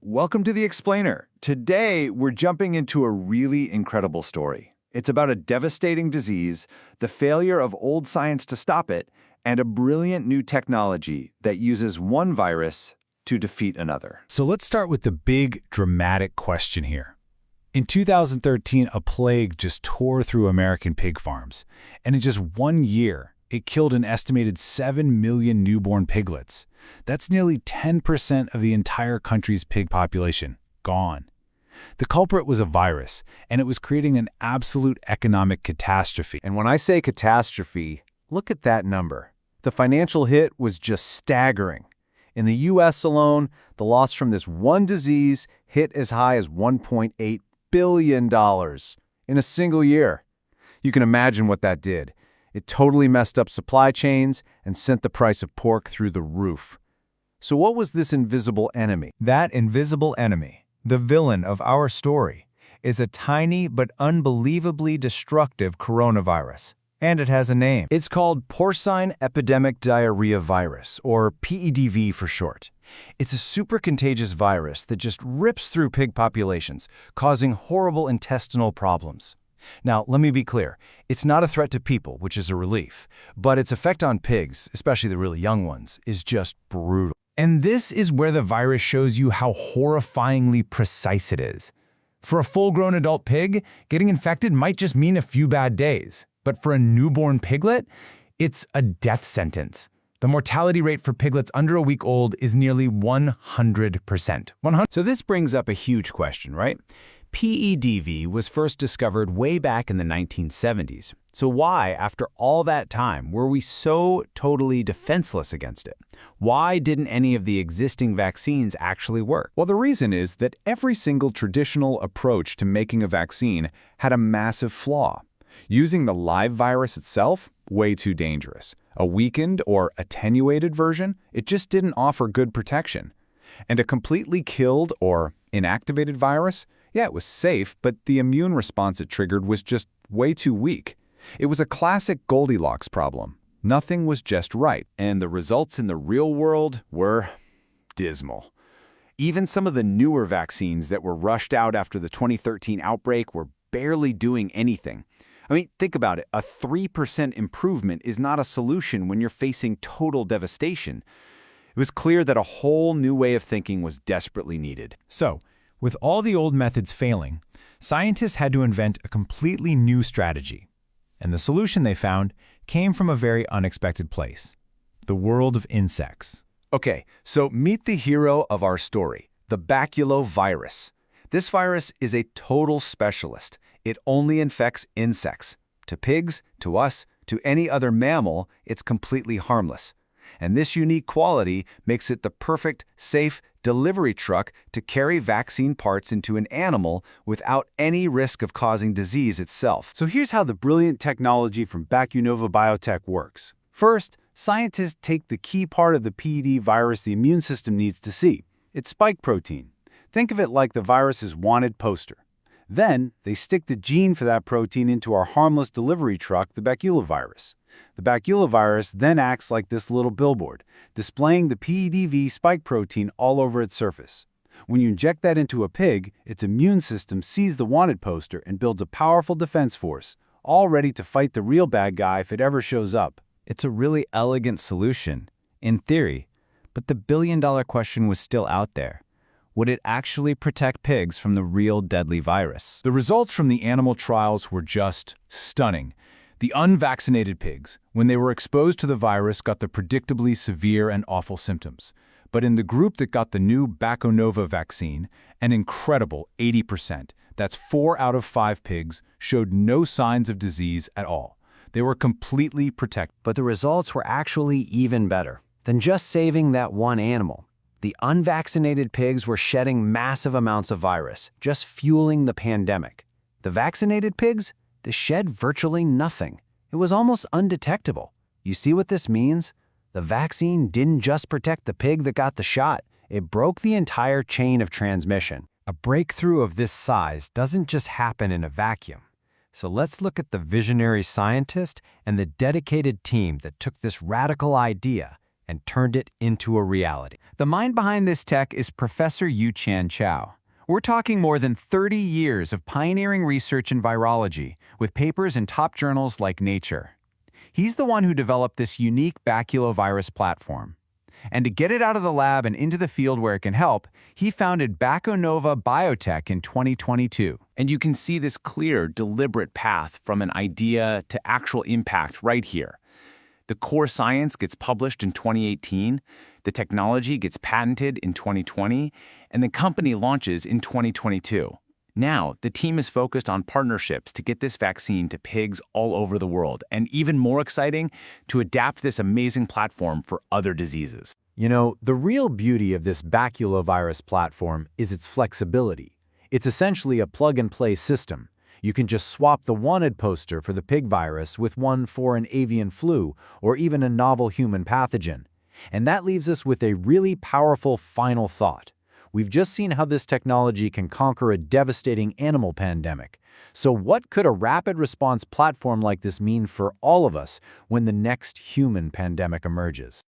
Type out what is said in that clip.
Welcome to The Explainer. Today, we're jumping into a really incredible story. It's about a devastating disease, the failure of old science to stop it, and a brilliant new technology that uses one virus to defeat another. So let's start with the big, dramatic question here. In 2013, a plague just tore through American pig farms, and in just 1 year, it killed an estimated 7 million newborn piglets. That's nearly 10% of the entire country's pig population, gone. The culprit was a virus, and it was creating an absolute economic catastrophe. And when I say catastrophe, look at that number. The financial hit was just staggering. In the U.S. alone, the loss from this one disease hit as high as $1.8 billion in a single year. You can imagine what that did. It totally messed up supply chains and sent the price of pork through the roof. So what was this invisible enemy? That invisible enemy, the villain of our story, is a tiny but unbelievably destructive coronavirus. And it has a name. It's called porcine epidemic diarrhea virus, or PEDV for short. It's a super contagious virus that just rips through pig populations, causing horrible intestinal problems. Now, let me be clear. It's not a threat to people, which is a relief, but its effect on pigs, especially the really young ones, is just brutal. And this is where the virus shows you how horrifyingly precise it is. For a full-grown adult pig, getting infected might just mean a few bad days. But for a newborn piglet, it's a death sentence. The mortality rate for piglets under a week old is nearly 100%. So this brings up a huge question, right? PEDV was first discovered way back in the 1970s. So why, after all that time, were we so totally defenseless against it? Why didn't any of the existing vaccines actually work? Well, the reason is that every single traditional approach to making a vaccine had a massive flaw. Using the live virus itself, way too dangerous. A weakened or attenuated version, it just didn't offer good protection. And a completely killed or inactivated virus, yeah, it was safe, but the immune response it triggered was just way too weak. It was a classic Goldilocks problem. Nothing was just right. And the results in the real world were dismal. Even some of the newer vaccines that were rushed out after the 2013 outbreak were barely doing anything. I mean, think about it. A 3% improvement is not a solution when you're facing total devastation. It was clear that a whole new way of thinking was desperately needed. So, with all the old methods failing, scientists had to invent a completely new strategy. And the solution they found came from a very unexpected place: the world of insects. Okay, so meet the hero of our story, the baculovirus. This virus is a total specialist. It only infects insects. To pigs, to us, to any other mammal, it's completely harmless. And this unique quality makes it the perfect, safe delivery truck to carry vaccine parts into an animal without any risk of causing disease itself. So here's how the brilliant technology from Bacunova Biotech works. First, scientists take the key part of the PED virus the immune system needs to see, its spike protein. Think of it like the virus's wanted poster. Then, they stick the gene for that protein into our harmless delivery truck, the baculovirus. The baculovirus then acts like this little billboard, displaying the PEDV spike protein all over its surface. When you inject that into a pig, its immune system sees the wanted poster and builds a powerful defense force, all ready to fight the real bad guy if it ever shows up. It's a really elegant solution, in theory, but the billion-dollar question was still out there. Would it actually protect pigs from the real deadly virus? The results from the animal trials were just stunning. The unvaccinated pigs, when they were exposed to the virus, got the predictably severe and awful symptoms. But in the group that got the new Bacunova vaccine, an incredible 80%, that's 4 out of 5 pigs, showed no signs of disease at all. They were completely protected. But the results were actually even better than just saving that one animal. The unvaccinated pigs were shedding massive amounts of virus, just fueling the pandemic. The vaccinated pigs, they shed virtually nothing. It was almost undetectable. You see what this means? The vaccine didn't just protect the pig that got the shot. It broke the entire chain of transmission. A breakthrough of this size doesn't just happen in a vacuum. So let's look at the visionary scientist and the dedicated team that took this radical idea and turned it into a reality. The mind behind this tech is Professor Yu-Chan Chow. We're talking more than 30 years of pioneering research in virology, with papers in top journals like Nature. He's the one who developed this unique baculovirus platform. And to get it out of the lab and into the field where it can help, he founded Baconova Biotech in 2022. And you can see this clear, deliberate path from an idea to actual impact right here. The core science gets published in 2018, the technology gets patented in 2020, and the company launches in 2022. Now, the team is focused on partnerships to get this vaccine to pigs all over the world, and even more exciting, to adapt this amazing platform for other diseases. You know, the real beauty of this baculovirus platform is its flexibility. It's essentially a plug-and-play system. You can just swap the wanted poster for the pig virus with one for an avian flu or even a novel human pathogen. And that leaves us with a really powerful final thought. We've just seen how this technology can conquer a devastating animal pandemic. So what could a rapid response platform like this mean for all of us when the next human pandemic emerges?